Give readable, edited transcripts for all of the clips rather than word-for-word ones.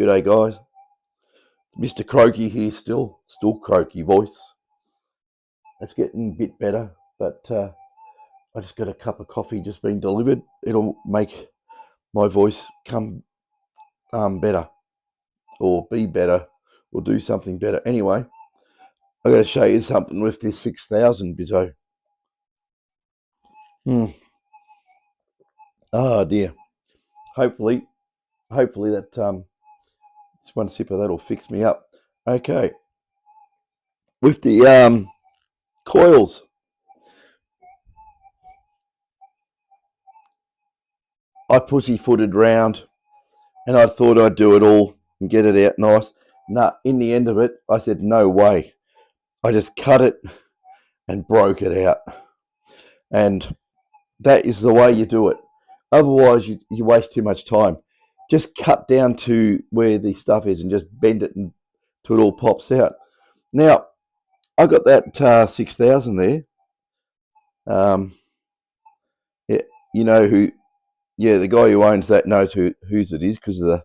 G'day guys, Mr. Croaky here still croaky voice. It's getting a bit better, but I just got a cup of coffee just being delivered. It'll make my voice come better, or be better, or do something better. Anyway, I got to show you something with this 6000 Bizzo. Oh dear. Hopefully that just one sip of that'll fix me up. Okay, with the coils, I pussyfooted round and I thought I'd do it all and get it out nice. Nah, in the end of it, I said, no way. I just cut it and broke it out. And that is the way you do it. Otherwise, you waste too much time. Just cut down to where the stuff is and just bend it until it all pops out. Now, I got that 6000 there. Yeah, you know who? Yeah, the guy who owns that knows whose it is because of the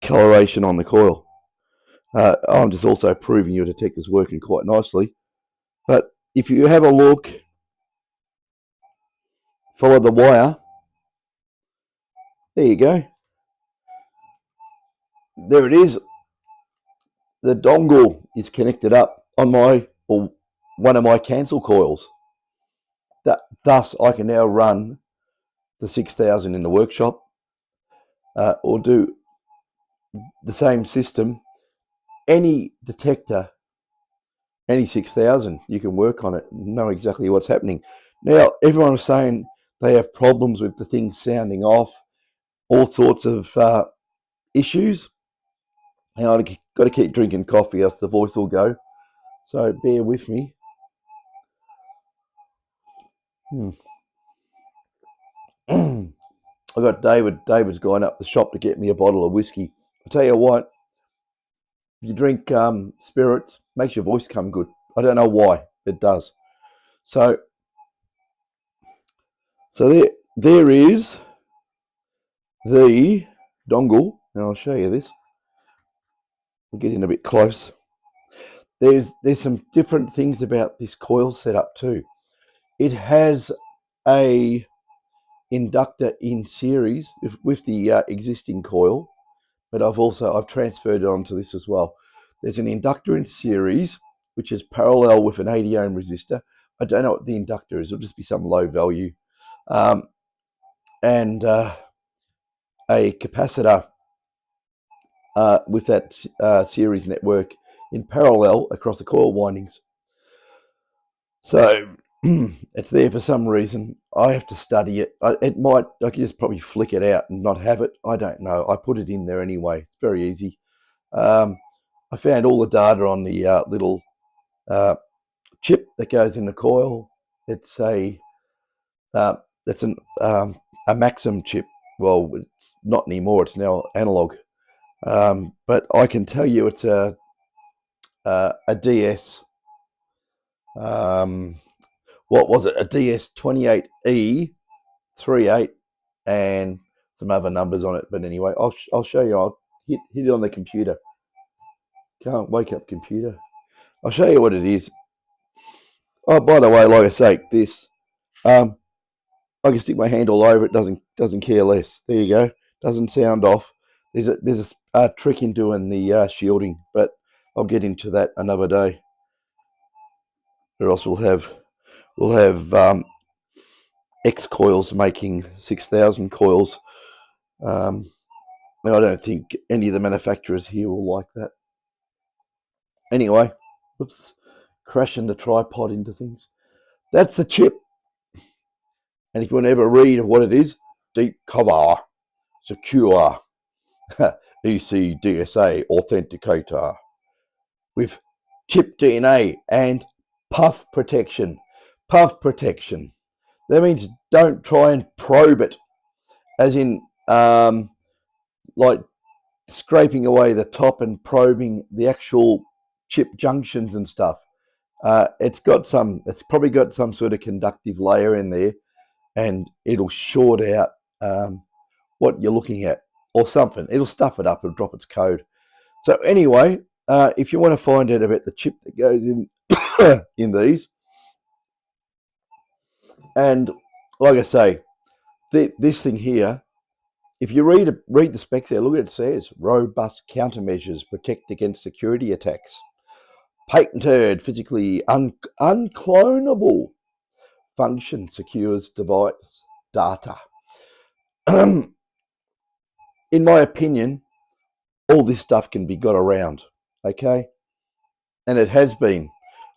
coloration on the coil. I'm just also proving your detector's working quite nicely. But if you have a look, follow the wire. There you go. There it is. The dongle is connected up on one of my cancel coils. Thus, I can now run the 6000 in the workshop, or do the same system. Any detector, any 6000, you can work on it and know exactly what's happening. Now, everyone was saying they have problems with the thing sounding off, all sorts of issues. And I've got to keep drinking coffee, else the voice will go. So bear with me. I got David's gone up the shop to get me a bottle of whiskey. I tell you what, if you drink spirits, makes your voice come good. I don't know why, it does. So there is the dongle. Now I'll show you this. We'll get in a bit close. There's some different things about this coil setup too. It has a inductor in series with the existing coil, but I've transferred it onto this as well. There's an inductor in series which is parallel with an 80 ohm resistor. I don't know what the inductor is. It'll just be some low value, and a capacitor with that series network in parallel across the coil windings. So it's there for some reason. I have to study it. I can just probably flick it out and not have it. I don't know. I put it in there anyway. It's very easy. I found all the data on the little chip that goes in the coil. It's a Maxim chip. Well, it's not anymore. It's now analog. But I can tell you it's a DS. What was it? A DS28E38 and some other numbers on it. But anyway, I'll show you. I'll hit it on the computer. Can't wake up, computer. I'll show you what it is. Oh, by the way, like I say, this I can stick my hand all over it. Doesn't care less. There you go. Doesn't sound off. There's a trick in doing the shielding, but I'll get into that another day. Or else we'll have X coils making 6000 coils. I don't think any of the manufacturers here will like that. Anyway, oops, crashing the tripod into things. That's the chip. And if you want to ever read what it is, deep cover, secure, ECDSA authenticator with chip DNA and puff protection. Puff protection. That means don't try and probe it, as in like scraping away the top and probing the actual chip junctions and stuff. It's probably got some sort of conductive layer in there, and it'll short out what you're looking at. or something. It'll stuff it up. It'll drop its code. So anyway, if you want to find out about the chip that goes in in these, and like I say, this thing here, if you read the specs there, look at it says robust countermeasures protect against security attacks. Patented, physically unclonable function secures device data. In my opinion, all this stuff can be got around, okay? And it has been.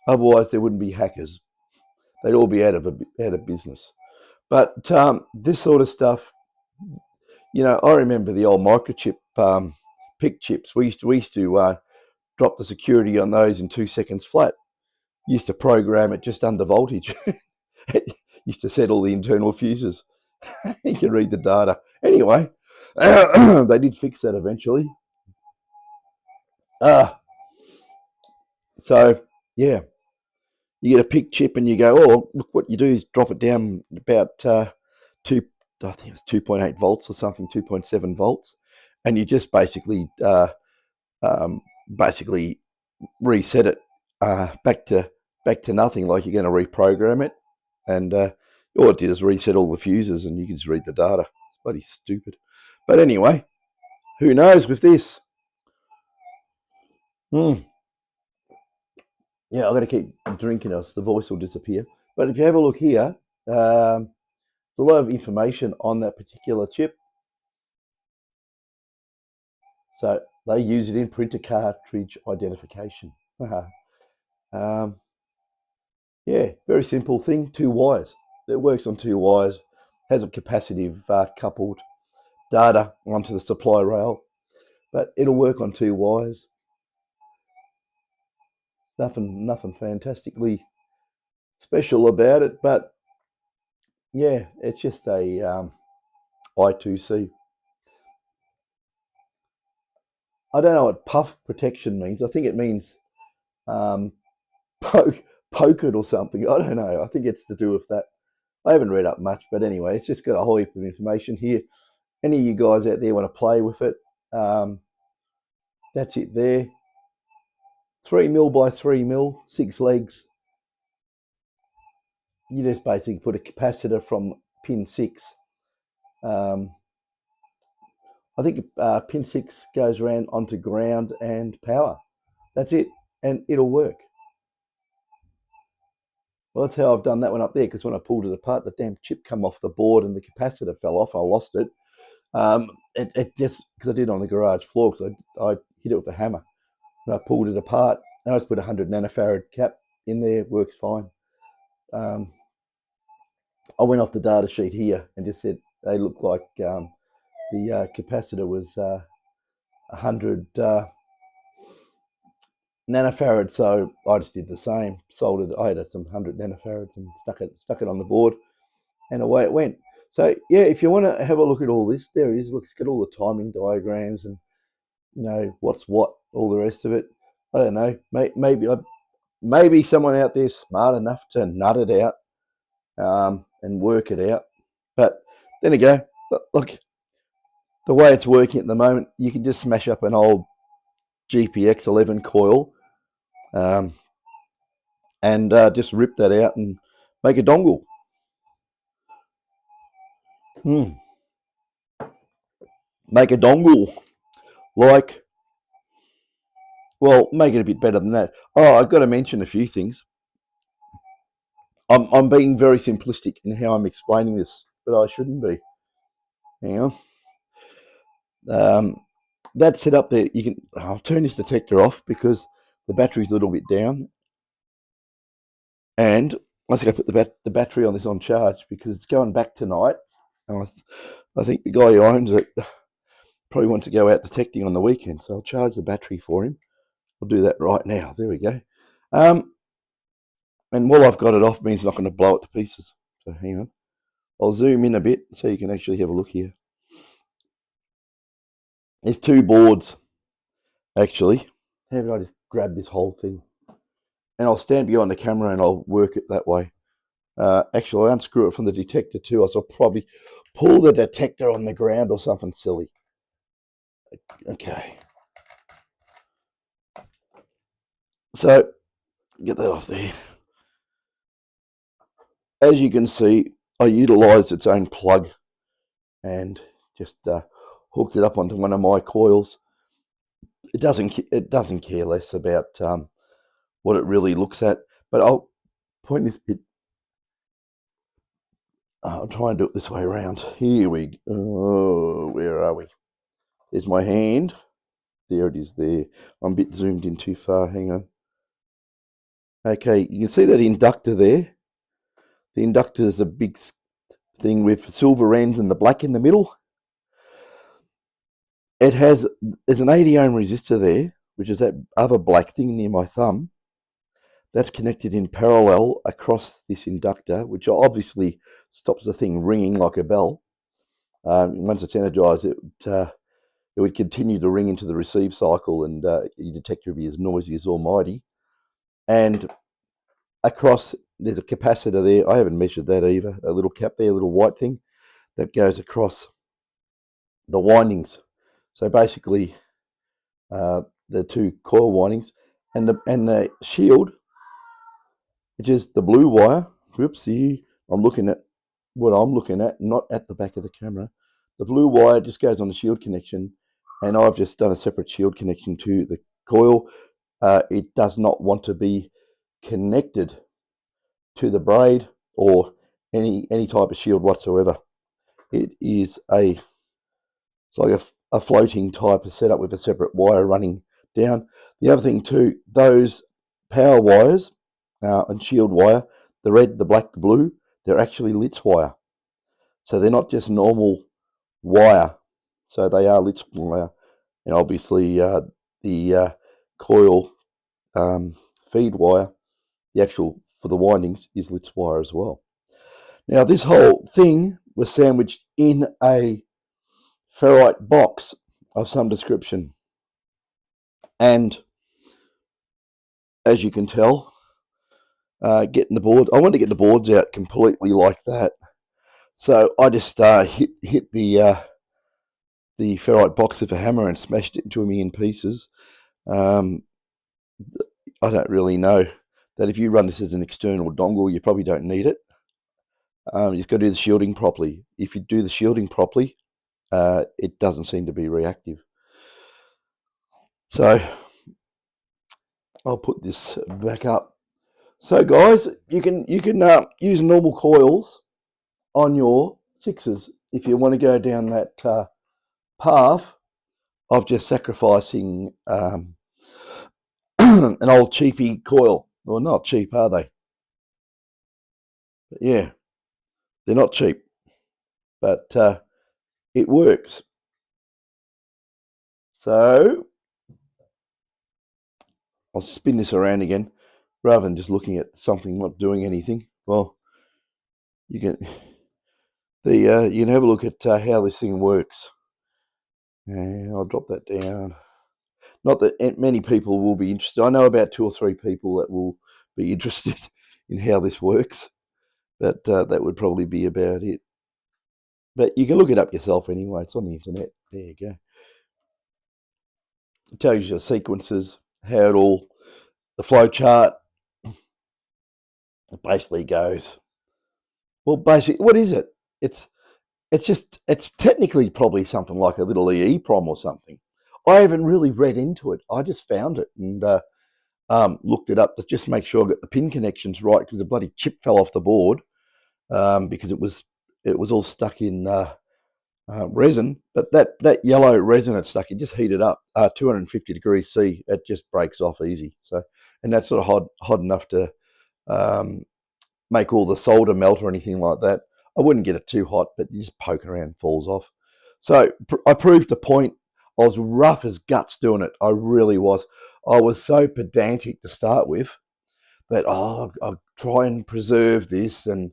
Otherwise, there wouldn't be hackers. They'd all be out of business. But this sort of stuff, you know, I remember the old microchip PIC chips. We used to drop the security on those in 2 seconds flat. Used to program it just under voltage. It used to set all the internal fuses. You can read the data. Anyway, they did fix that eventually. So, yeah, you get a PIC chip and you go, oh, look, what you do is drop it down about I think it's 2.8 volts or something, 2.7 volts. And you just basically reset it back to nothing, like you're going to reprogram it. And all it did is reset all the fuses and you can just read the data. It's bloody stupid. But anyway, who knows with this? Yeah, I've got to keep drinking else the voice will disappear. But if you have a look here, there's a lot of information on that particular chip. So they use it in printer cartridge identification. Yeah, very simple thing, 2 wires. It works on 2 wires, has a capacitive coupled data onto the supply rail, but it'll work on 2 wires. Nothing fantastically special about it, but yeah, it's just a I2C. I don't know what puff protection means. I think it means poke it or something. I don't know. I think it's to do with that. I haven't read up much, but anyway, it's just got a whole heap of information here. Any of you guys out there want to play with it, that's it there. 3mm by 3mm, 6 legs. You just basically put a capacitor from pin 6. I think pin 6 goes around onto ground and power. That's it, and it'll work. Well, that's how I've done that one up there, because when I pulled it apart, the damn chip come off the board and the capacitor fell off. I lost it. It just, because I did it on the garage floor, because I hit it with a hammer. And I pulled it apart, and I just put a 100 nanofarad cap in there. Works fine. I went off the data sheet here and just said they look like the capacitor was 100 nanofarad, so I just did the same. Soldered, I had some 100 nanofarads and stuck it on the board, and away it went. So yeah, if you want to have a look at all this, there it is. Look, it's got all the timing diagrams and, you know, what's what, all the rest of it. I don't know. Maybe someone out there smart enough to nut it out and work it out. But then again, look, the way it's working at the moment, you can just smash up an old GPX-11 coil and just rip that out and make a dongle. Make a dongle, like, well, make it a bit better than that. Oh, I've got to mention a few things. I'm being very simplistic in how I'm explaining this, but I shouldn't be. Hang on. That setup there, I'll turn this detector off because the battery's a little bit down. And I was going to put the battery on this on charge because it's going back tonight. And I think the guy who owns it probably wants to go out detecting on the weekend, so I'll charge the battery for him. I'll do that right now. There we go. And while I've got it off, means it's not going to blow it to pieces. So hang on. I'll zoom in a bit so you can actually have a look here. There's 2 boards, actually. How did I just grab this whole thing? And I'll stand behind the camera and I'll work it that way. Actually, I'll unscrew it from the detector too. So I'll probably pull the detector on the ground or something silly. Okay. So, get that off there. As you can see, I utilised its own plug and just hooked it up onto one of my coils. It doesn't care less about what it really looks at, but I'll point this bit. I'll try and do it this way around. Here we go. Oh, where are we? There's my hand. There it is there. I'm a bit zoomed in too far. Hang on. Okay, you can see that inductor there. The inductor is a big thing with silver ends and the black in the middle. There's an 80 ohm resistor there, which is that other black thing near my thumb. That's connected in parallel across this inductor, which obviously stops the thing ringing like a bell. Once it's energized, it would continue to ring into the receive cycle, and your detector would be as noisy as almighty. And across, there's a capacitor there. I haven't measured that either. A little cap there, a little white thing that goes across the windings. So basically, the two coil windings and the shield, which is the blue wire. Whoopsie, I'm looking at what I'm looking at, not at the back of the camera. The blue wire just goes on the shield connection, and I've just done a separate shield connection to the coil. It does not want to be connected to the braid or any type of shield whatsoever. It is it's like a floating type of setup with a separate wire running down. The other thing too, those power wires and shield wire, the red, the black, the blue, they're actually litz wire. So they're not just normal wire. So they are litz wire. And obviously the coil feed wire, the actual for the windings, is litz wire as well. Now this whole thing was sandwiched in a ferrite box of some description. And as you can tell, getting the board, I wanted to get the boards out completely like that. So I just hit the ferrite box with a hammer and smashed it into a million pieces. I don't really know that if you run this as an external dongle, you probably don't need it. You've got to do the shielding properly. If you do the shielding properly, it doesn't seem to be reactive. So I'll put this back up. So guys, you can use normal coils on your sixes if you want to go down that path of just sacrificing an old cheapy coil. Well, not cheap, are they? But yeah, they're not cheap, but it works. So I'll spin this around again, rather than just looking at something not doing anything. Well, you can have a look at how this thing works. And I'll drop that down. Not that many people will be interested. I know about 2 or 3 people that will be interested in how this works, but that would probably be about it. But you can look it up yourself anyway. It's on the internet. There you go. It tells you the sequences, how it all, the flow chart. It basically goes. Well, basically, what is it? It's technically probably something like a little EEPROM or something. I haven't really read into it. I just found it and looked it up to just make sure I got the pin connections right, because the bloody chip fell off the board because it was all stuck in resin. But that yellow resin had stuck, it just heated up 250 degrees C. It just breaks off easy. So, and that's sort of hot enough to make all the solder melt or anything like that. I wouldn't get it too hot, but you just poke around, falls off. So I proved the point. I was rough as guts doing it. I really was. I was so pedantic to start with that I'll try and preserve this, and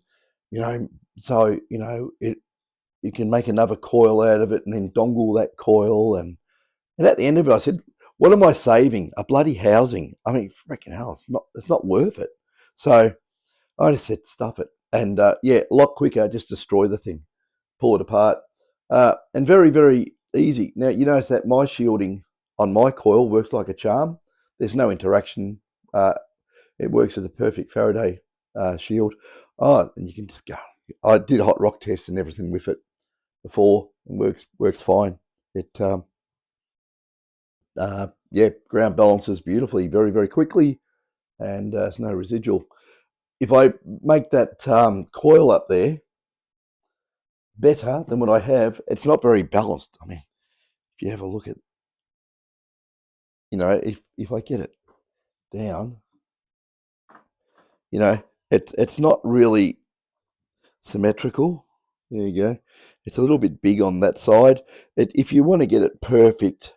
so you can make another coil out of it and then dongle that coil, and at the end of it I said, what am I saving? A bloody housing. I mean, freaking hell, it's not worth it. So I just said, stuff it. And yeah, a lot quicker, just destroy the thing, pull it apart. And very, very easy. Now, you notice that my shielding on my coil works like a charm. There's no interaction. It works as a perfect Faraday shield. Oh, and you can just go. I did a hot rock test and everything with it before, and works fine. It yeah, ground balances beautifully, very, very quickly, and there's no residual. If I make that coil up there better than what I have, it's not very balanced. I mean, if you have a look at, you know, if I get it down, you know, it's not really symmetrical. There you go. It's a little bit big on that side. If you want to get it perfect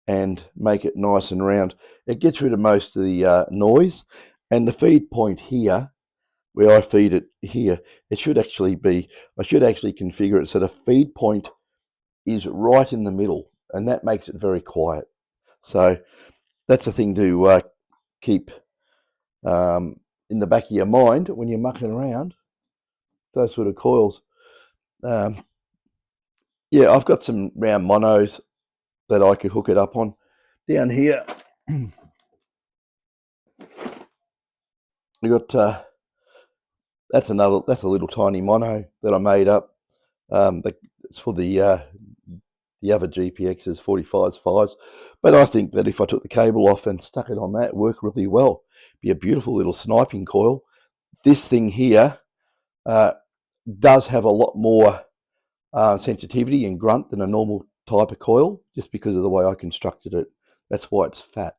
and make it nice and round, it gets rid of most of the noise. And the feed point here, where I feed it here, it should actually be, I should actually configure it so the feed point is right in the middle, and that makes it very quiet. So that's a thing to keep in the back of your mind when you're mucking around those sort of coils. Yeah, I've got some round monos that I could hook it up on. Down here, we got that's a little tiny mono that I made up. It's for the other GPXs 45s 5s, but I think that if I took the cable off and stuck it on that, it'd work really well. Be a beautiful little sniping coil. This thing here does have a lot more sensitivity and grunt than a normal type of coil, just because of the way I constructed it. That's why it's fat.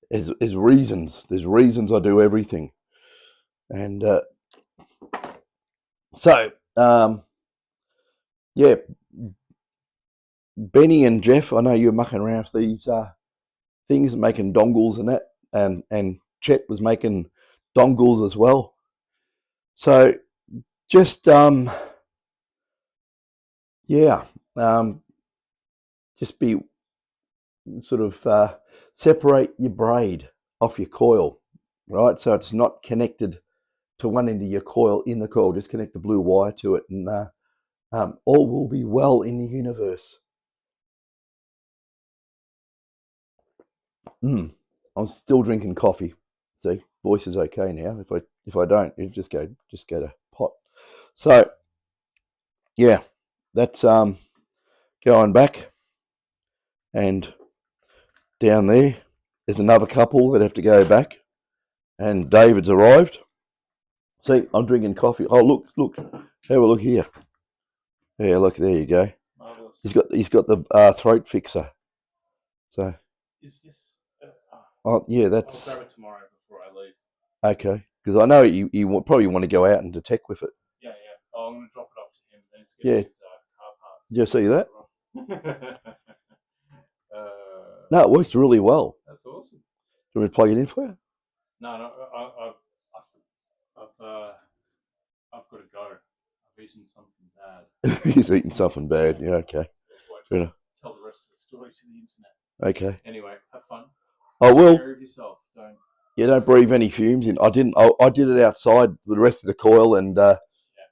There's reasons. There's reasons I do everything, and so yeah, Benny and Jeff, I know you're mucking around with these things, making dongles and that, and Chet was making dongles as well. So just yeah, just be sort of separate your braid off your coil, right? So it's not connected to one end of your coil in the coil. Just connect the blue wire to it, and all will be well in the universe. I'm still drinking coffee. See, voice is okay now. If I don't, you just go to pot. So yeah, that's going back, and down there's another couple that have to go back, and David's arrived. See, I'm drinking coffee. Oh, look, have a look here. Yeah, look, there you go. Marvelous. He's got the throat fixer. So is this? Oh yeah, that's. I'll grab it tomorrow before I leave. Okay, because I know you probably want to go out and detect with it. Yeah. Oh, I'm going to drop it off to him. Then yeah. His car parts. Did you see that? No, it works really well. That's awesome. Do you want me to plug it in for you? No, I've got to go. I've eaten something bad. He's eaten something bad. Yeah, okay. Tell the rest of the story to the internet. Okay. Anyway, have fun. I will. Take care of yourself. Don't breathe any fumes in. I didn't. I did it outside with the rest of the coil, and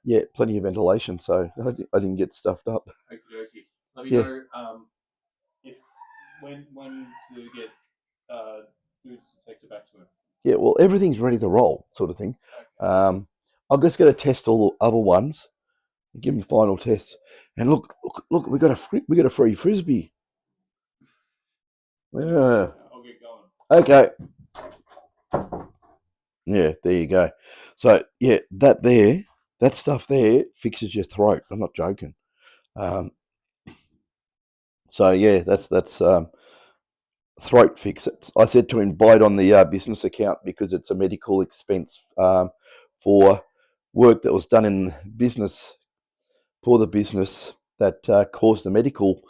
yeah, plenty of ventilation, so I didn't get stuffed up. Okie dokie. Let me know if when to get Dude's detector back to him. Yeah, well, everything's ready to roll, sort of thing. Okay. I'm just going to test all the other ones, and give them the final test. And look, we got a free frisbee. Yeah. I'll get going. Okay. Yeah, there you go. So yeah, that stuff there fixes your throat. I'm not joking. So yeah, that's throat fix. I said to him, buy it on the business account because it's a medical expense for work that was done in business for the business that caused the medical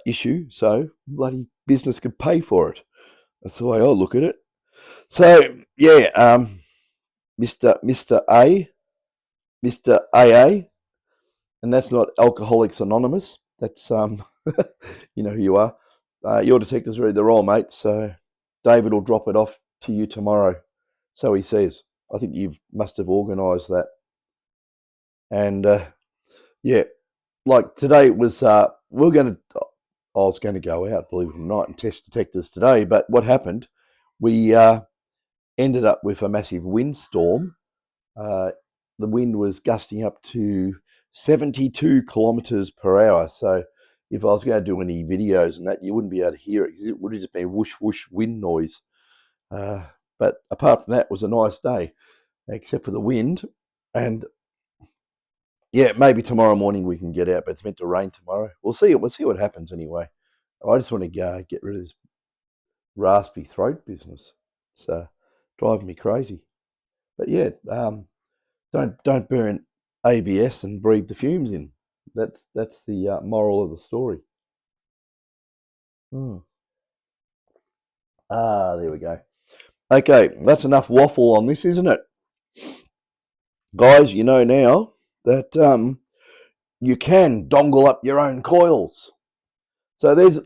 issue. So bloody business could pay for it. That's the way I look at it. So yeah, Mr. AA, and that's not Alcoholics Anonymous. That's you know who you are. Your detector's ready to roll, mate. So David will drop it off to you tomorrow. So he says. I think you must have organised that. And yeah, like today it was, I was going to go out, believe it or not, and test detectors today. But what happened? We ended up with a massive windstorm. The wind was gusting up to 72 kilometers per hour. So if I was going to do any videos and that, you wouldn't be able to hear it because it would have just been whoosh whoosh wind noise. But apart from that, it was a nice day, except for the wind. And yeah, maybe tomorrow morning we can get out, but it's meant to rain tomorrow. We'll see. We'll see what happens anyway. I just want to get rid of this raspy throat business. It's driving me crazy. But yeah, don't burn ABS and breathe the fumes in. That's the moral of the story. There we go. Okay, that's enough waffle on this, isn't it? Guys, you know now that you can dongle up your own coils. So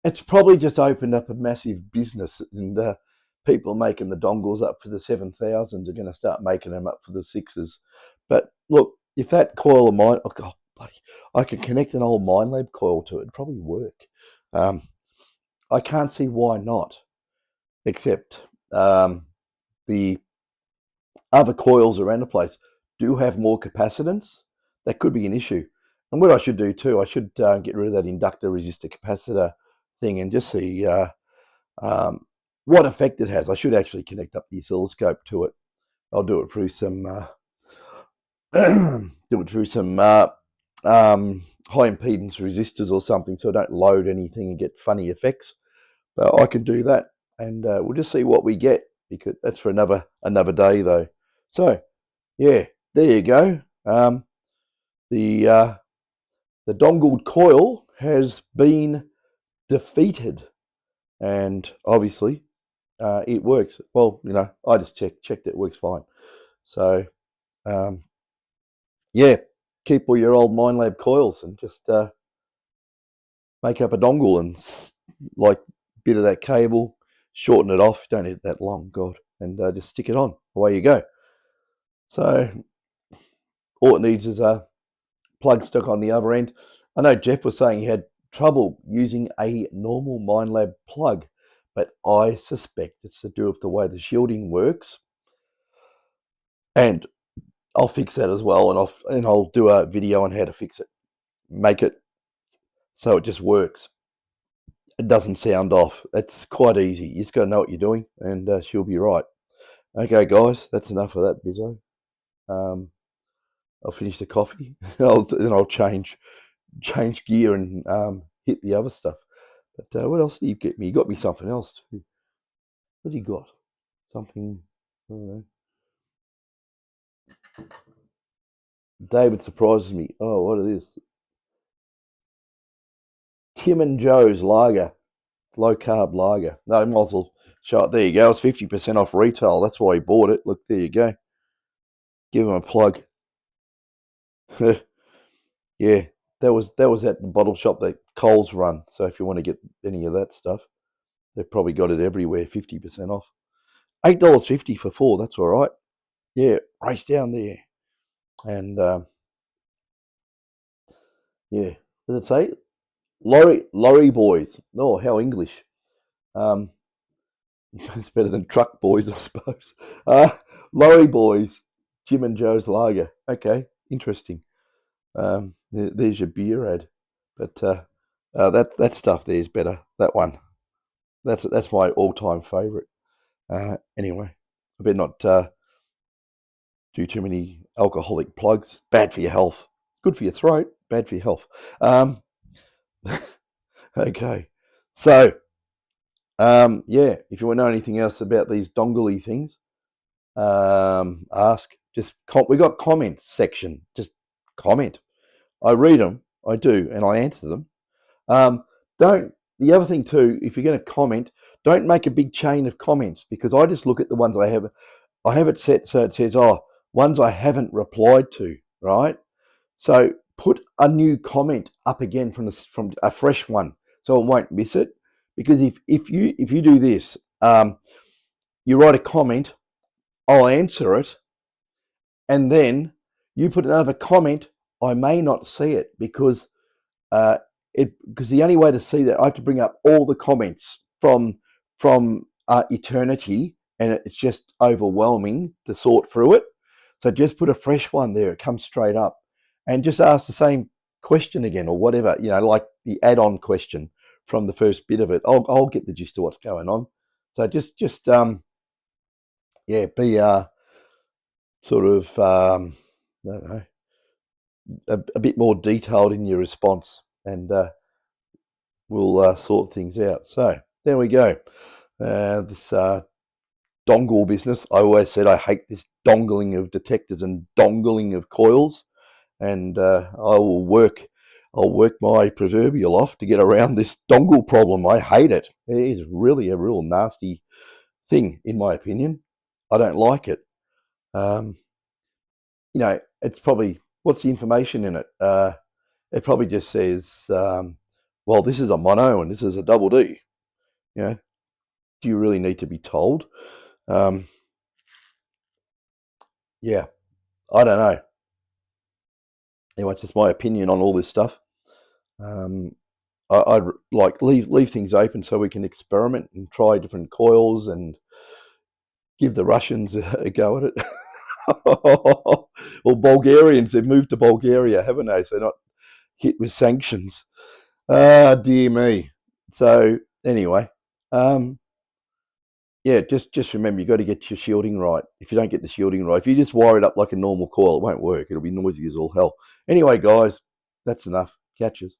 it's probably just opened up a massive business, and people making the dongles up for the 7000s are going to start making them up for the 6s. But look, if that coil of mine, oh God, buddy, I could connect an old MineLab coil to it. It'd probably work. I can't see why not, except the other coils around the place do have more capacitance. That could be an issue. And what I should do too, I should get rid of that inductor resistor capacitor thing and just see what effect it has. I should actually connect up the oscilloscope to it. I'll do it through some high impedance resistors or something, so I don't load anything and get funny effects. But I can do that, and we'll just see what we get, because that's for another day though. So yeah, there you go. The dongled coil has been defeated, and obviously it works. Well, I just checked it works fine. So yeah, keep all your old MineLab coils and just make up a dongle and like bit of that cable, shorten it off. Don't need it that long, God, and just stick it on. Away you go. So all it needs is a plug stuck on the other end. I know Jeff was saying he had trouble using a normal MineLab plug, but I suspect it's to do with the way the shielding works. And I'll fix that as well, and I'll do a video on how to fix it. Make it so it just works. It doesn't sound off. It's quite easy. You just got to know what you're doing, and she'll be right. Okay, guys, that's enough of that, Bizzo. I'll finish the coffee. Then I'll change gear and hit the other stuff. But what else did you get me? You got me something else too. What do you got? Something, I don't know. David surprises me. Oh, what it is? Tim and Joe's lager, low carb lager. No, might as well show it. There you go. It's 50% off retail. That's why he bought it. Look, there you go. Give him a plug. Yeah, that was at the bottle shop that Coles run. So if you want to get any of that stuff, they've probably got it everywhere. 50% off. $8.50 for 4. That's all right. Yeah, race down there. And yeah, does it say lorry boys? Oh, how English. It's better than truck boys, I suppose. Lorry boys, Jim and Joe's lager. Okay, interesting. There's your beer ad, but that stuff there is better. That one, that's my all-time favourite. Anyway, I better not do too many alcoholic plugs. Bad for your health. Good for your throat. Bad for your health. Okay, so yeah, if you want to know anything else about these dongly things, ask. We got comments section. Just comment. I read them. I do, and I answer them. The other thing too, if you're going to comment, don't make a big chain of comments, because I just look at the ones I have. I have it set so it says, ones I haven't replied to, right? So put a new comment up again from a fresh one, so it won't miss it. Because if you do this, you write a comment, I'll answer it, and then you put another comment, I may not see it because because the only way to see that, I have to bring up all the comments from eternity, and it's just overwhelming to sort through it. So just put a fresh one there. It comes straight up, and just ask the same question again or whatever, like the add-on question from the first bit of it. I'll get the gist of what's going on. So just yeah, be sort of I don't know, a bit more detailed in your response, and we'll sort things out. So there we go. This dongle business. I always said I hate this dongling of detectors and dongling of coils, and I'll work my proverbial off to get around this dongle problem. I hate it. It is really a real nasty thing, in my opinion. I don't like it. It's probably, what's the information in it? It probably just says, well, this is a mono and this is a double D. Do you really need to be told? Yeah, I don't know. Anyway, it's just my opinion on all this stuff. I'd like leave things open so we can experiment and try different coils and give the Russians a go at it. Well, Bulgarians, they've moved to Bulgaria, haven't they? So not hit with sanctions. Ah, dear me. So anyway, yeah, just remember, you've got to get your shielding right. If you don't get the shielding right, if you just wire it up like a normal coil, it won't work. It'll be noisy as all hell. Anyway, guys, that's enough. Catches.